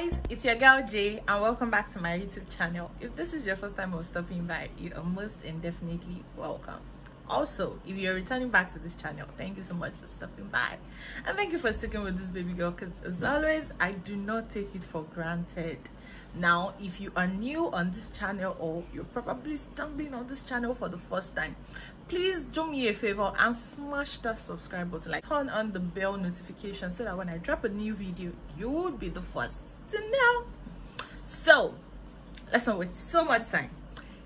guys, it's your girl Jay and welcome back to my YouTube channel. If this is your first time or stopping by, you are most indefinitely welcome. Also, if you're returning back to this channel, thank you so much for stopping by and thank you for sticking with this baby girl, because as always I do not take it for granted. Now, if you are new on this channel or you're probably stumbling on this channel for the first time, please do me a favor and smash that subscribe button, like turn on the bell notification so that when I drop a new video you will be the first to know. So let's not waste so much time.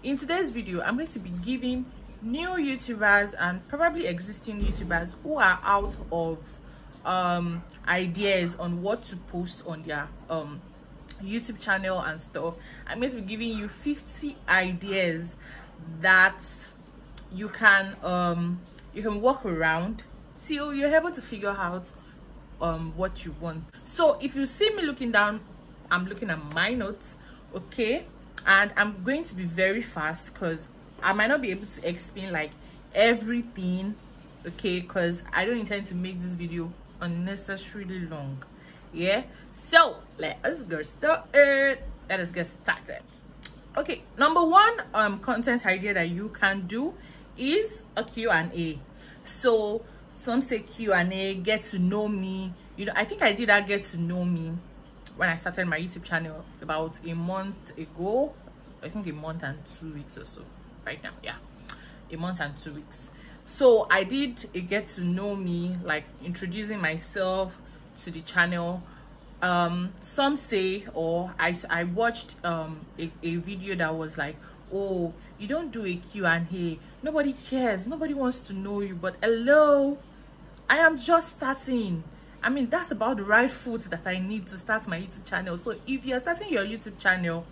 In today's video I'm going to be giving new YouTubers and probably existing YouTubers who are out of ideas on what to post on their YouTube channel and stuff. I'm going to be giving you 50 ideas that you can walk around till you're able to figure out what you want. So if you see me looking down, I'm looking at my notes, okay, and I'm going to be very fast because I might not be able to explain like everything, okay, because I don't intend to make this video unnecessarily long. Yeah, so let us get started. Okay, number one content idea that you can do is a Q&A. So some say Q&A, get to know me. You know, I think I did that get to know me when I started my YouTube channel about a month ago. I think a month and 2 weeks or so right now. Yeah, a month and 2 weeks. So I did a get to know me, like introducing myself to the channel. Some say, or I watched a video that was like, oh, you don't do a Q&A, nobody cares, nobody wants to know you. But hello, I am just starting. I mean, that's about the right foot that I need to start my YouTube channel. So if you're starting your YouTube channel,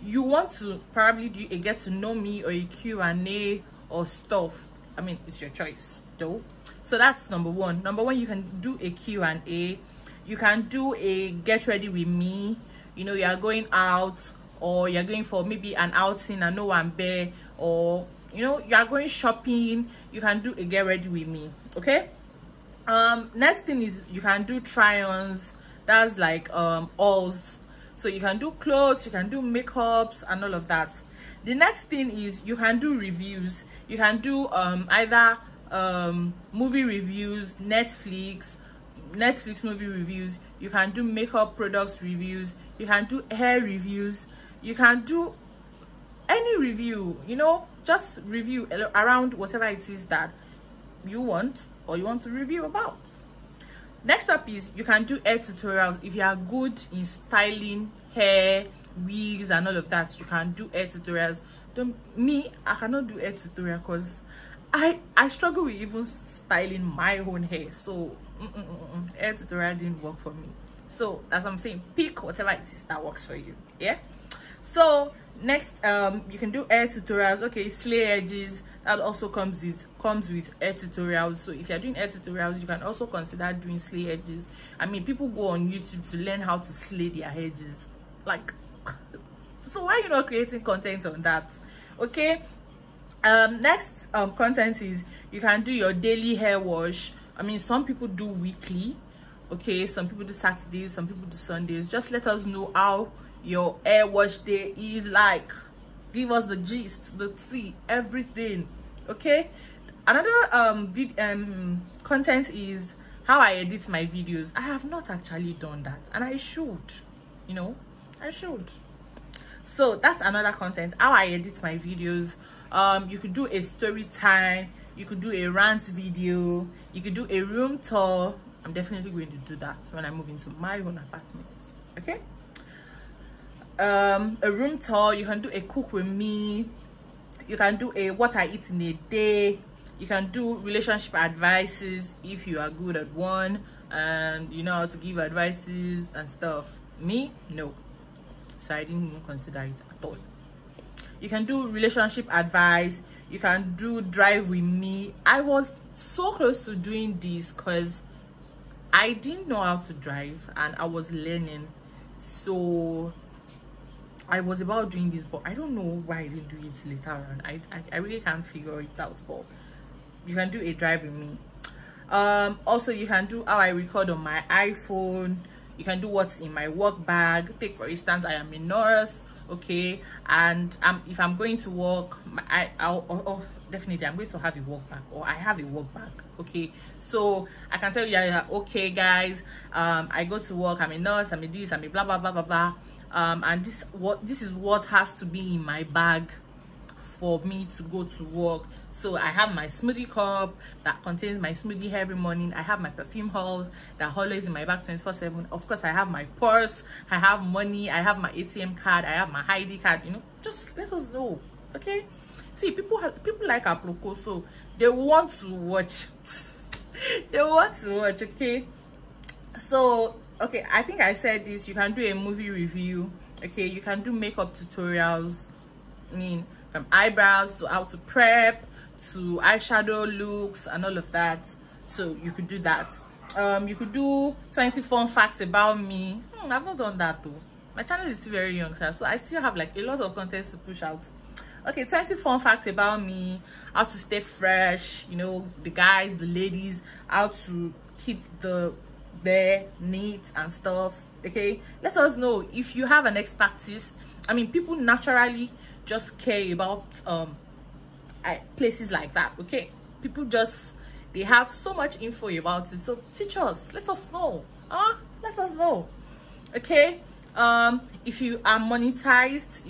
you want to probably do a get to know me or a Q&A or stuff. I mean, it's your choice though. So that's number one. Number one, you can do a Q&A. You can do a get ready with me. You know, you are going out, or you're going for maybe an outing and no one there, or you know, you are going shopping. You can do a get ready with me, okay. Next thing is you can do try-ons. That's like hauls. So you can do clothes, you can do makeups and all of that. The next thing is you can do reviews. You can do either movie reviews, Netflix movie reviews. You can do makeup products reviews. You can do hair reviews. You can do any review, you know, just review around whatever it is that you want or you want to review about. Next up is you can do hair tutorials. If you are good in styling hair, wigs and all of that, you can do hair tutorials. Me, I cannot do hair tutorial because I struggle with even styling my own hair. So hair tutorial didn't work for me. So that's what I'm saying, pick whatever it is that works for you. Yeah. So next, you can do hair tutorials. Okay, slay edges, that also comes with hair tutorials. So if you're doing hair tutorials, you can also consider doing slay edges. I mean, people go on YouTube to learn how to slay their edges, like, so why are you not creating content on that? Okay. Next content is you can do your daily hair wash. I mean, some people do weekly, okay, some people do Saturdays, some people do Sundays. Just let us know how your hair wash day is like. Give us the gist, the tea, everything, okay. Another content is how I edit my videos. I have not actually done that, and I should, you know, I should. So that's another content, how I edit my videos. You could do a story time, you could do a rant video, you could do a room tour. I'm definitely going to do that when I move into my own apartment, okay. A room tour. You can do a cook with me. You can do a what I eat in a day. You can do relationship advices if you are good at one and you know how to give advices and stuff. Me, no, so I didn't even consider it at all. You can do relationship advice. You can do drive with me. I was so close to doing this because I didn't know how to drive and I was learning, so I was about doing this, but I don't know why I didn't do it later on. I really can't figure it out. But you can do a drive with me. Also you can do how I record on my iPhone. You can do what's in my work bag. Take for instance, I am a nurse, okay, and if I'm going to work, I'll definitely I'm going to have a work bag, or I have a work bag, okay. So I can tell you, yeah, okay guys, I go to work, I'm a nurse, I'm a this, I'm a blah blah blah blah blah, and this is what has to be in my bag for me to go to work. So I have my smoothie cup that contains my smoothie every morning. I have my perfume hauls that always in my bag 24/7. Of course, I have my purse, I have money, I have my ATM card, I have my ID card. You know, just let us know, okay? See, people like Aploko, so they want to watch. They want to watch, okay? So okay, I think I said this. You can do a movie review, okay? You can do makeup tutorials. I mean, from eyebrows to how to prep to eyeshadow looks and all of that. So you could do that. You could do 20 fun facts about me. I've not done that though. My channel is still very young, so I still have like a lot of content to push out. Okay, 20 fun facts about me, how to stay fresh, you know, the guys, the ladies, how to keep the hair neat and stuff. Okay, let us know if you have an expertise. I mean, people naturally just care about places like that, okay? People just, they have so much info about it, so teach us, let us know, let us know, okay? If you are monetized,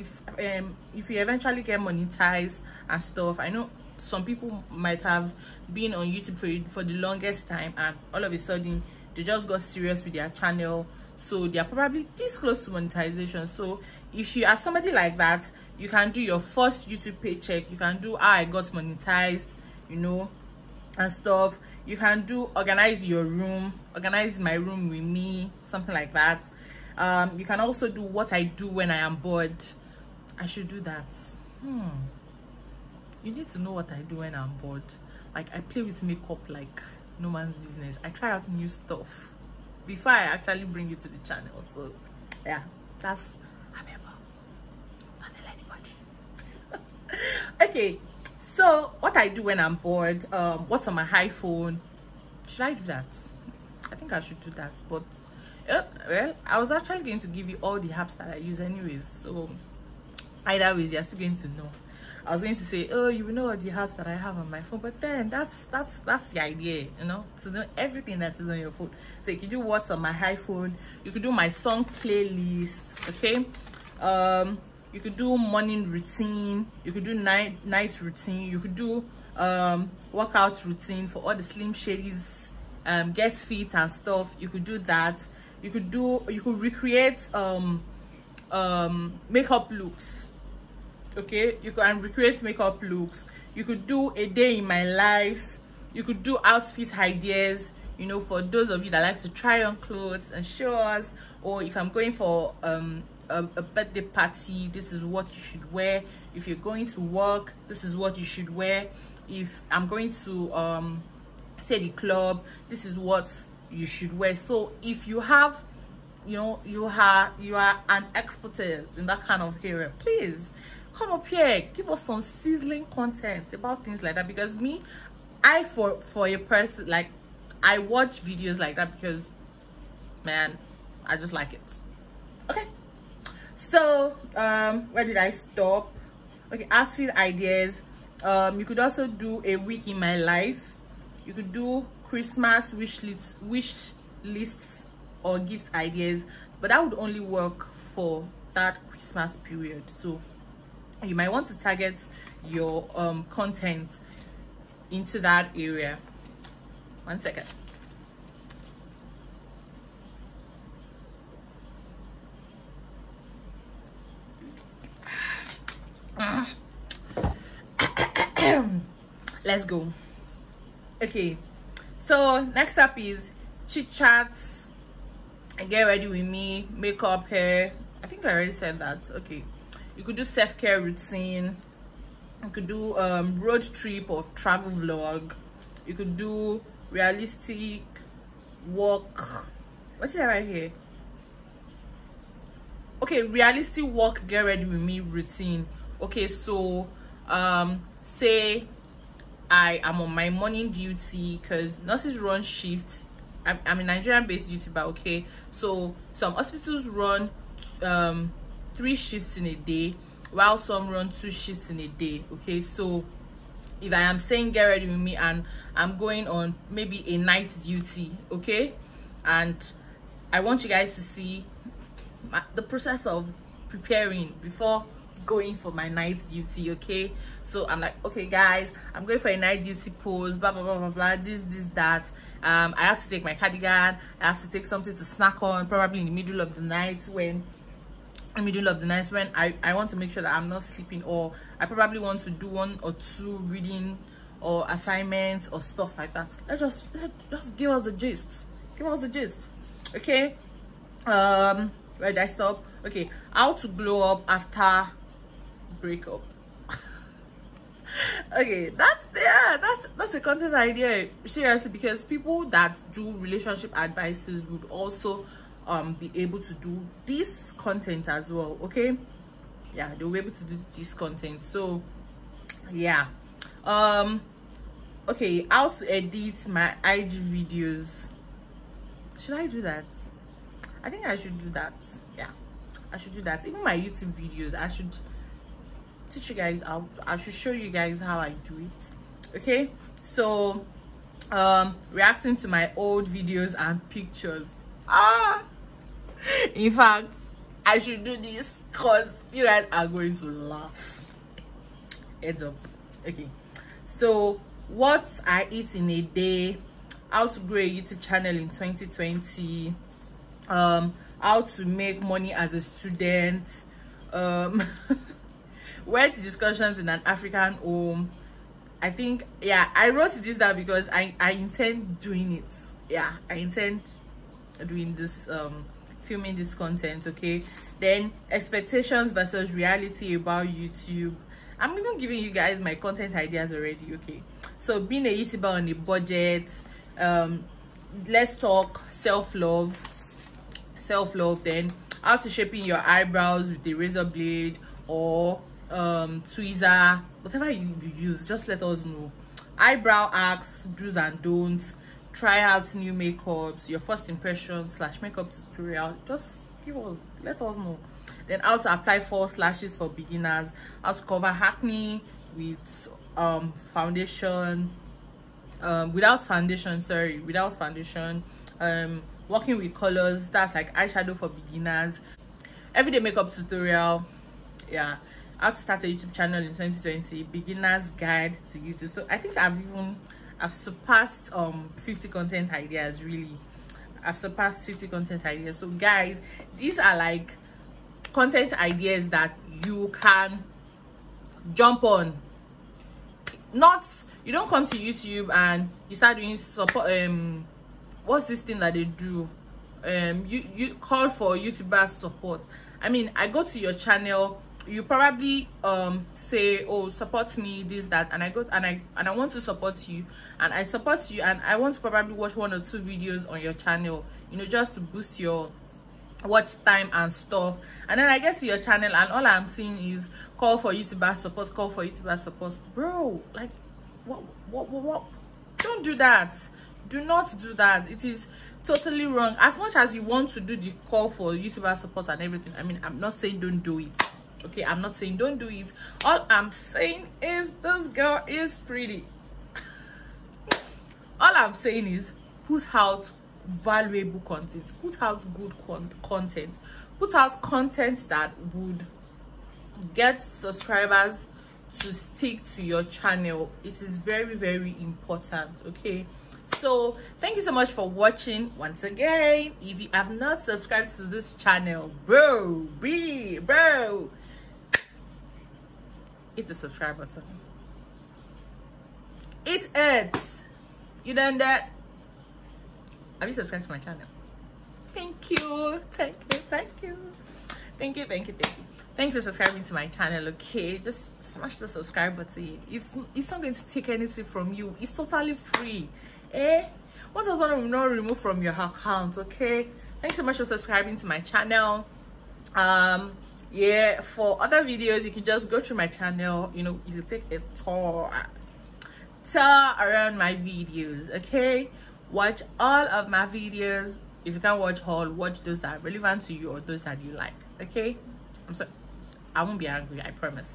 if you eventually get monetized and stuff, I know some people might have been on YouTube for the longest time, and all of a sudden they just got serious with their channel, so they are probably this close to monetization. So if you are somebody like that, you can do your first YouTube paycheck. You can do how I got monetized, you know, and stuff. You can do organize your room, organize my room with me, something like that. You can also do what I do when I am bored. I should do that. You need to know what I do when I'm bored. Like, I play with makeup like no man's business. I try out new stuff before I actually bring it to the channel. So yeah, that's okay. So what I do when I'm bored, what's on my iPhone? Should I do that? I think I should do that, but well, I was actually going to give you all the apps that I use anyways, so either ways you're still going to know. I was going to say, oh, you will know all the apps that I have on my phone, but then that's the idea, you know, to know everything that is on your phone. So you can do what's on my iPhone, you could do my song playlist, okay? You could do morning routine, you could do night routine, you could do workout routine for all the slim shadies, get fit and stuff. You could do that. You could recreate makeup looks, okay? You can recreate makeup looks. You could do a day in my life. You could do outfit ideas, you know, for those of you that like to try on clothes and show us. Or if I'm going for a birthday party, this is what you should wear. If you're going to work, this is what you should wear. If I'm going to say the club, this is what you should wear. So if you have, you know, you are an expert in that kind of area, please come up here, give us some sizzling content about things like that. Because me, for a person, like, I watch videos like that because, man, I just like it. Okay, so where did I stop? Okay, outfit ideas. You could also do a week in my life. You could do Christmas wish lists or gift ideas, but that would only work for that Christmas period. So you might want to target your content into that area. 1 second. Let's go. Okay, so next up is chit chats and get ready with me, makeup, hair. I think I already said that. Okay, you could do self-care routine. You could do road trip or travel vlog. You could do realistic walk. What's it right here? Okay, realistic walk, get ready with me routine. Okay, so say I am on my morning duty, because nurses run shifts I'm a Nigerian based YouTuber, okay? So some hospitals run 3 shifts in a day, while some run 2 shifts in a day, okay? So if I am saying get ready with me and I'm going on maybe a night duty, okay, and I want you guys to see the process of preparing before going for my night duty, okay? So I'm like, okay guys, I'm going for a night duty pose, blah blah blah blah blah, this that. I have to take my cardigan, I have to take something to snack on, probably in the middle of the night when I want to make sure that I'm not sleeping, or I probably want to do 1 or 2 reading or assignments or stuff like that. Just give us the gist. Give us the gist. Okay. Where did I stop? Okay. How to glow up after breakup. Okay, that's a content idea, seriously, because people that do relationship advices would also be able to do this content as well, okay? Yeah, they'll be able to do this content. So yeah, okay, how to edit my IG videos. Should I do that? I think I should do that. Yeah, I should do that. Even my YouTube videos, I should teach you guys how. I should show you guys how I do it, okay? So reacting to my old videos and pictures. In fact, I should do this because you guys are going to laugh. Heads up. Okay, so what I eat in a day, how to grow a YouTube channel in 2020, how to make money as a student, where to discussions in an African home. I think, yeah, I wrote this down because I intend doing it. Yeah, I intend doing this, filming this content, okay? Then expectations versus reality about YouTube. I'm even giving you guys my content ideas already, okay? So being a YouTuber on a budget, let's talk self-love. Then how to shape in your eyebrows with a razor blade or tweezer, whatever you use, just let us know. Eyebrow hacks, do's and don'ts, try out new makeups, your first impression / makeup tutorial. Just let us know. Then how to apply false lashes for beginners, how to cover acne with foundation, without foundation, working with colors, that's like eyeshadow for beginners, everyday makeup tutorial. Yeah, how to start a YouTube channel in 2020, beginner's guide to YouTube. So I think I've surpassed 50 content ideas. Really, I've surpassed 50 content ideas. So guys, these are like content ideas that you can jump on. You don't come to YouTube and you start doing support. What's this thing that they do? You call for YouTuber support. I mean, I go to your channel, you probably say, oh, support me, this that, and I want to support you, and I support you, and I want to probably watch 1 or 2 videos on your channel, you know, just to boost your watch time and stuff. And then I get to your channel and all I'm seeing is call for YouTuber support. Bro, like what? Don't do that. Do not do that. It is totally wrong. As much as you want to do the call for YouTuber support and everything, I mean, I'm not saying don't do it, okay? I'm not saying don't do it. All I'm saying is this girl is pretty. All I'm saying is put out valuable content, put out good content, put out content that would get subscribers to stick to your channel. It is very, very important, okay? So thank you so much for watching. Once again, if you have not subscribed to this channel, bro, hit the subscribe button. Hit it. You done that? Have you subscribed to my channel? Thank you. Thank you for subscribing to my channel, okay? Just smash the subscribe button. It's not going to take anything from you. It's totally free. What does one not remove from your account, okay? Thanks so much for subscribing to my channel. Yeah, for other videos you can just go through my channel, you know, you take a tour around my videos, okay? watch all of my videos. If you can't watch all, watch those that are relevant to you or those that you like. Okay, I won't be angry, I promise.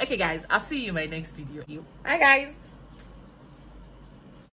Okay guys, I'll see you in my next video. Bye guys.